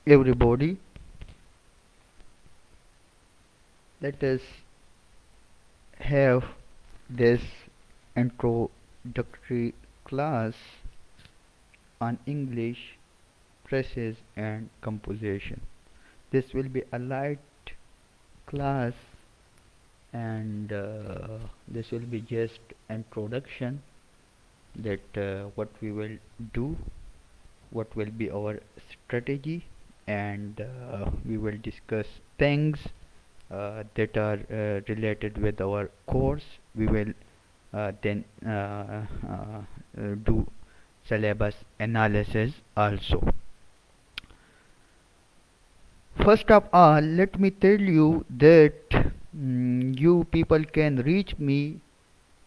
everybody. Let us have this introductory class on English, phrases and composition. This will be a light class, and this will be just introduction that what we will do, what will be our strategy, and we will discuss things that are related with our course. We will then do syllabus analysis also. First of all, let me tell you that you people can reach me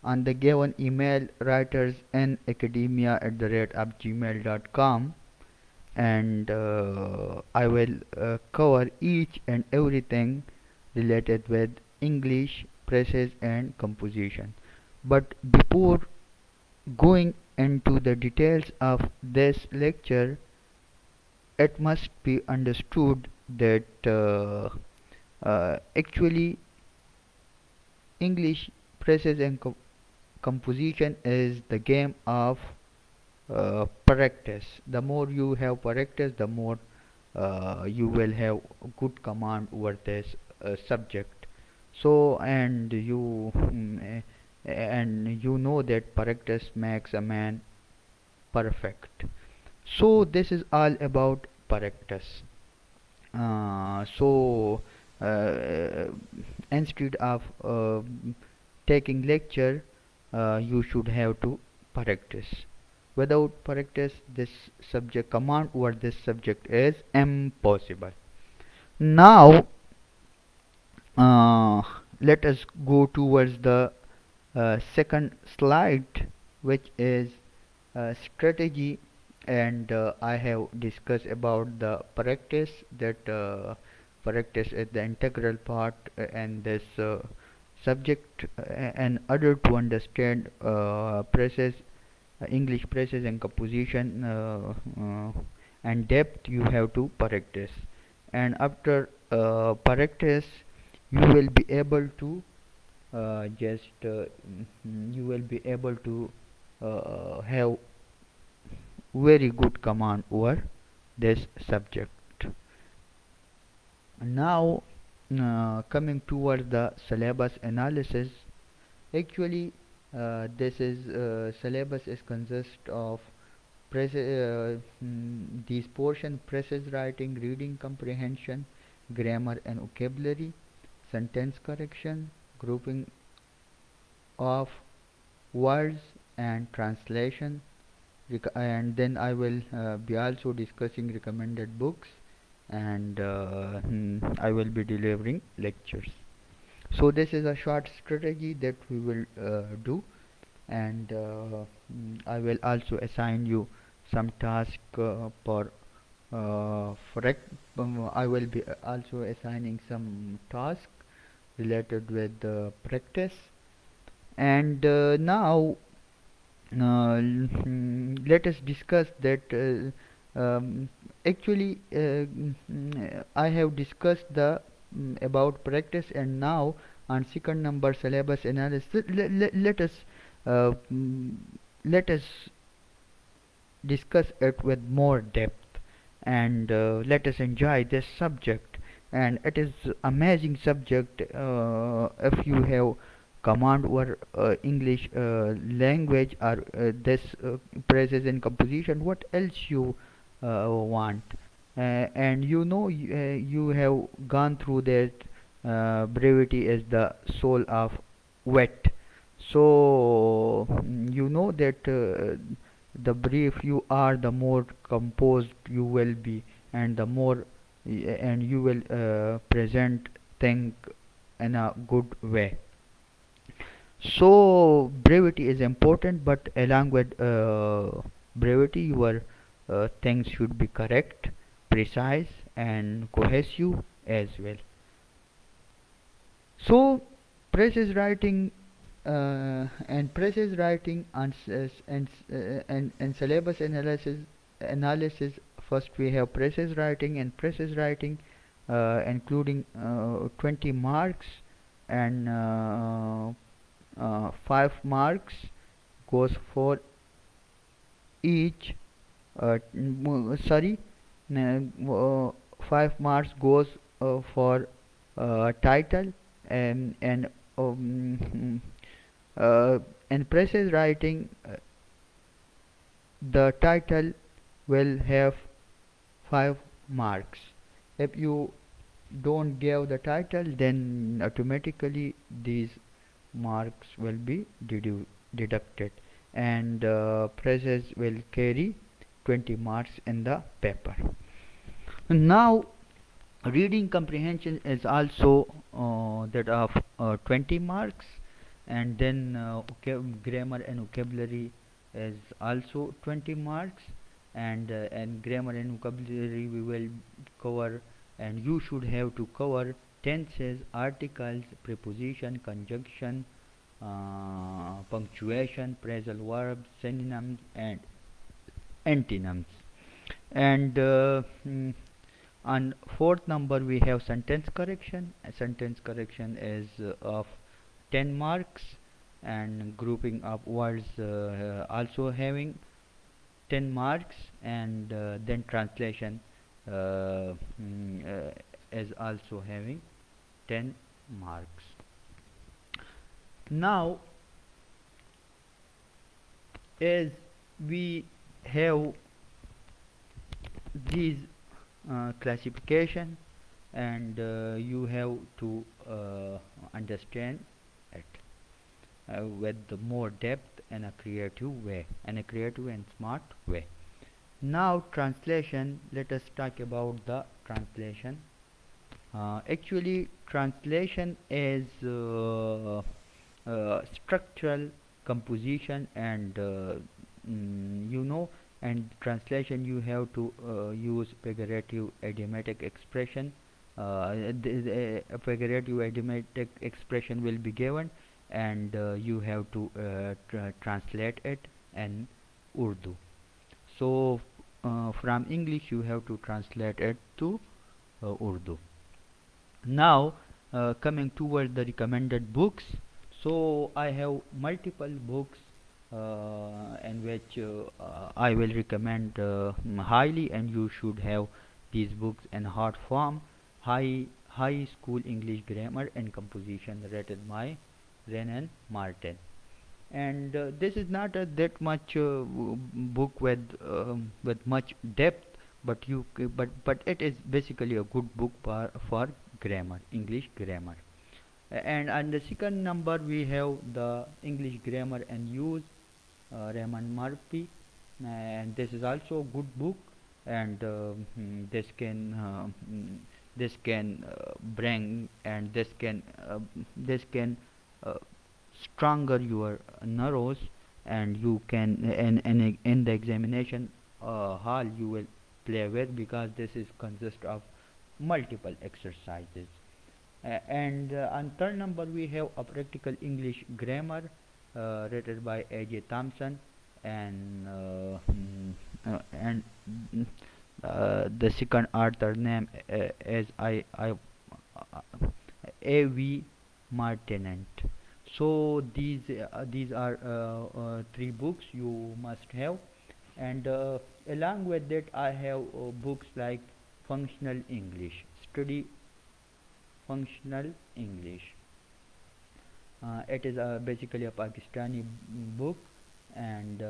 on the given email writersinacademia@gmail.com, and I will cover each and everything related with English, phrases and composition. But before going into the details of this lecture, it must be understood that actually English, phrases and composition is the game of practice. The more you have practice, the more you will have good command over this subject. So, and you know that practice makes a man perfect. So this is all about practice. So uh, instead of taking lecture, you should have to practice. Without practice, this subject command over this subject is impossible. Now uh, let us go towards the second slide, which is strategy, and I have discussed about the practice, that practice is the integral part, and this subject and other to understand phrases, English phrases and composition and depth, you have to practice. And after practice, you will be able to just you will be able to have very good command over this subject. Now coming towards the syllabus analysis, actually this is syllabus is consist of these portion: phrases writing, reading comprehension, grammar and vocabulary, sentence correction, grouping of words and translation, and then I will be also discussing recommended books, and I will be delivering lectures. So this is a short strategy that we will do, and I will also assign you some task for I will be also assigning some task related with practice. And now let us discuss that actually I have discussed the about practice, and now on second number syllabus analysis, uh, mm, let us discuss it with more depth, and let us enjoy this subject. And it is amazing subject if you have command over English language, or this phrases and composition. What else you want? And you know, you have gone through that. Brevity is the soul of wit. So you know that the brief you are, the more composed you will be, and the more and you will present thing in a good way. So brevity is important, but along with brevity, your things should be correct, precise, and cohesive as well. So precious writing and precious writing and syllabus analysis First we have Precis writing, and Precis writing including 20 marks, and 5 marks goes for each sorry, 5 marks goes for title, and um, uh, in Precis writing, the title will have 5 marks. If you don't give the title, then automatically these marks will be deducted, and Precis will carry 20 marks in the paper. Now reading comprehension is also that of 20 marks, and then grammar and vocabulary is also 20 marks, and grammar and vocabulary we will cover, and you should have to cover tenses, articles, preposition, conjunction, punctuation, phrasal verbs, synonyms, and antonyms. And on fourth number we have sentence correction. Sentence correction is of 10 marks, and grouping of words also having 10 marks, and then translation is also having 10 marks. Now as we have these classification, and you have to understand it with the more depth and a creative way, and a creative and smart way. Now translation, let us talk about the translation. Actually translation is structural composition, and you know, and translation you have to use figurative idiomatic expression. A figurative idiomatic expression will be given, and you have to translate it in Urdu. So from English you have to translate it to Urdu. Now coming toward the recommended books, so I have multiple books in which I will recommend highly, and you should have these books in hard form. High School English Grammar and Composition, written by Renan Martin. And this is not a that much book with much depth, but but it is basically a good book for grammar, English grammar. And on the second number we have the English Grammar and Use, Raymond Murphy, and this is also a good book, and this can bring, and this can uh, stronger your nerves, and you can in the examination hall you will play with, because this is consist of multiple exercises. And on third number we have a practical English grammar written by A.J. Thompson, and and the second author name is uh, A.V. Martinent. So these are three books you must have, and along with that I have books like Functional English, Study Functional English. It is basically a Pakistani book, and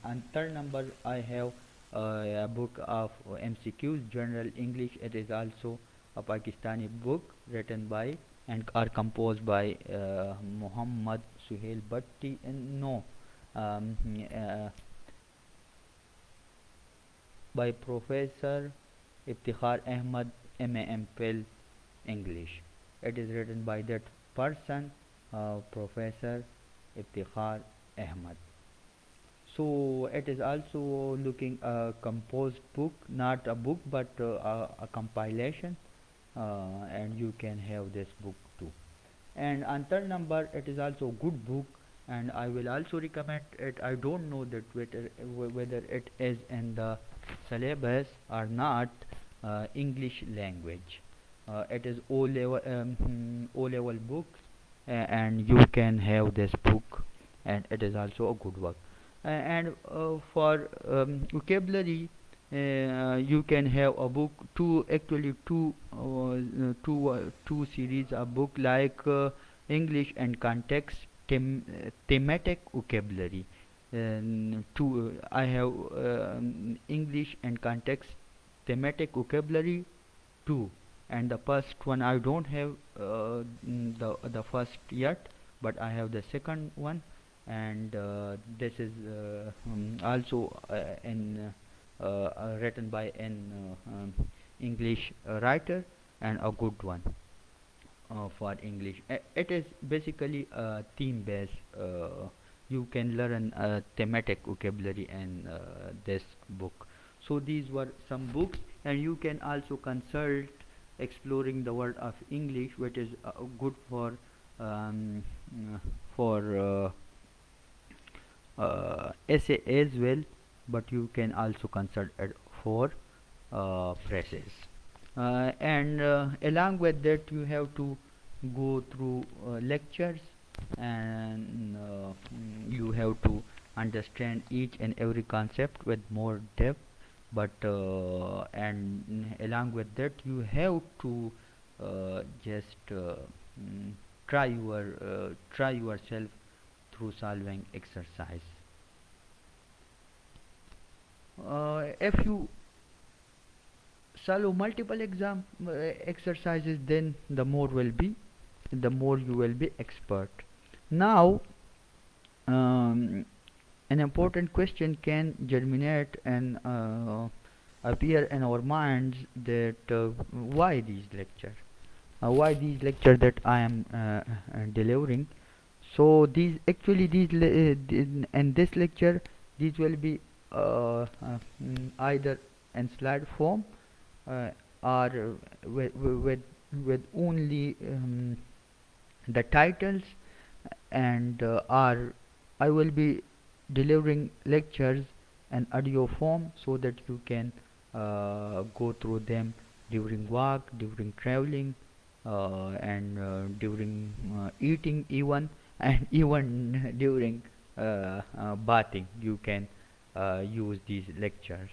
on third number I have a book of MCQs, General English. It is also a Pakistani book written by and are composed by Muhammad Suhail Bhatti, and no, um, uh, by Professor Iftikhar Ahmad, MAM Phil English. It is written by that person, Professor Iftikhar Ahmad. So it is also looking a composed book, not a book but a compilation, and you can have this book too. And on third number, it is also a good book, and I will also recommend it. I don't know that whether it is in the syllabus are not English language. It is O level book, and you can have this book, and it is also a good work. And for vocabulary, you can have a book, two series of book like English and context, thematic vocabulary. I have English and context thematic vocabulary 2, and the first one I don't have the first yet, but I have the second one, and this is also written by an English writer, and a good one for English. It is basically a theme based. You can learn thematic vocabulary in this book. So these were some books, and you can also consult exploring the world of English, which is good um, for essay as well, but you can also consult it for Precis. And along with that, you have to go through lectures, and you have to understand each and every concept with more depth. But and along with that, you have to just try yourself through solving exercise. If you solve multiple exercises, then the more you will be expert. Now, um, an important question can germinate and appear in our minds, that why these lectures that I am delivering. So these actually in this lecture, these will be either in slide form, or with only the titles, and or I will be delivering lectures in audio form, so that you can go through them during walk, during traveling, and during eating even, and even during bathing. You can use these lectures.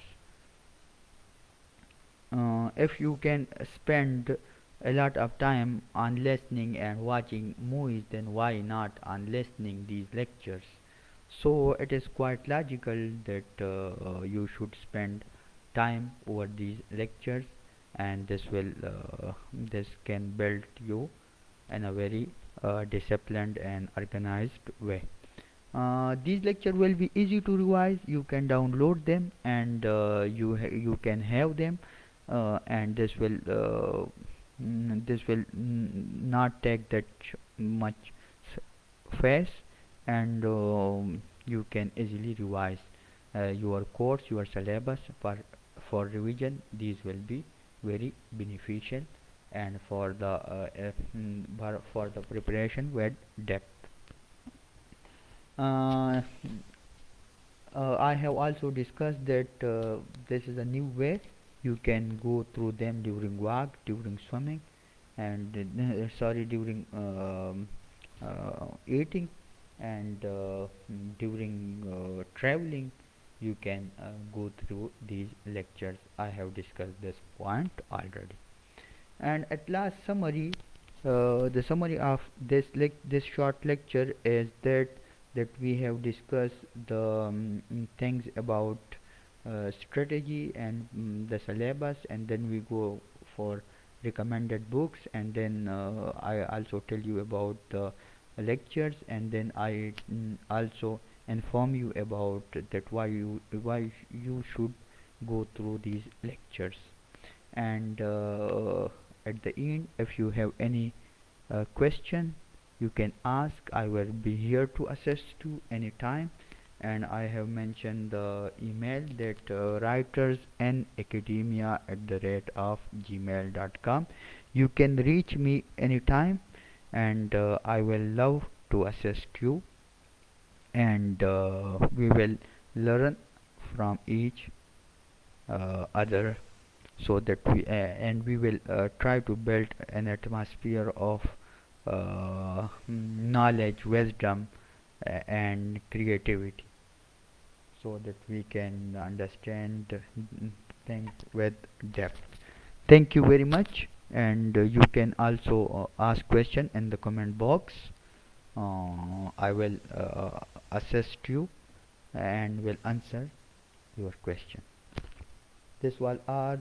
If you can spend a lot of time on listening and watching movies, then why not on listening these lectures? So it is quite logical that you should spend time over these lectures, and this can build you in a very disciplined and organized way. These lectures will be easy to revise. You can download them, and you can have them, and this will not take that much space, and you can easily revise your course, your syllabus for revision. These will be very beneficial, and for the preparation with depth. Uh, I have also discussed that this is a new way. You can go through them during walk, during swimming, and during eating, and during traveling. You can go through these lectures. I have discussed this point already. And at last, the summary of this short lecture is that we have discussed the things about strategy, and the syllabus, and then we go for recommended books, and then I also tell you about the lectures, and then I also inform you about that why you should go through these lectures. And at the end, if you have any question, you can ask. I will be here to assist you anytime. And I have mentioned the email, that writersandacademia@gmail.com. You can reach me anytime, and I will love to assist you, and we will learn from each other, so that we will try to build an atmosphere of knowledge, wisdom, and creativity, so that we can understand things with depth. Thank you very much, and you can also ask question in the comment box. I will assist you and will answer your question. This was all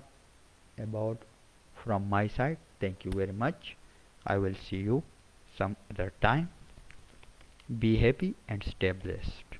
about from my side. Thank you very much. I will see you some other time. Be happy and stay blessed.